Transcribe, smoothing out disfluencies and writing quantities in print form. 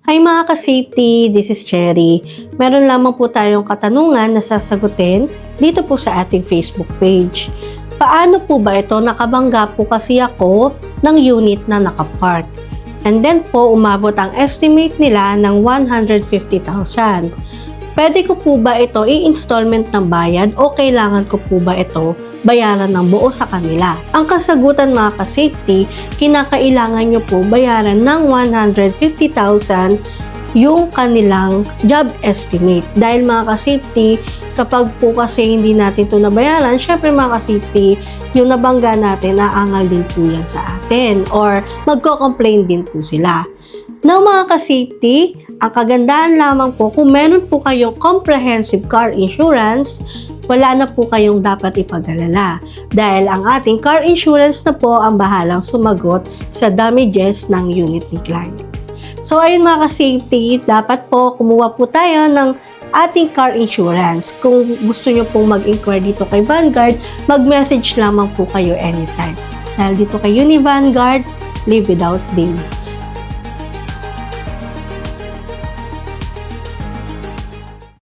Hi mga ka-safety, this is Cherry. Meron lamang po tayong katanungan na sasagutin dito po sa ating Facebook page. Paano po ba ito? Nakabangga po kasi ako ng unit na nakapark. And then po, umabot ang estimate nila ng 150,000. Pwede ko po ba ito i-installment ng bayad o kailangan ko po ba ito bayaran ng buo sa kanila? Ang kasagutan mga ka-safety, kinakailangan nyo po bayaran ng 150,000 yung kanilang job estimate. Dahil mga ka-safety, kapag po kasi hindi natin ito nabayaran, syempre mga ka-safety, yung nabangga natin, aangal din po yan sa atin or magko-complain din po sila. Now mga ka-safety, ang kagandahan lamang po kung meron po kayong comprehensive car insurance, wala na po kayong dapat ipag-alala dahil ang ating car insurance na po ang bahalang sumagot sa damages ng unit ni client. So ayun mga ka-safety, dapat po kumuha po tayo ng ating car insurance. Kung gusto nyo pong mag-inquire dito kay Vanguard, mag-message lamang po kayo anytime. Dahil dito kay Uni Vanguard, live without limit.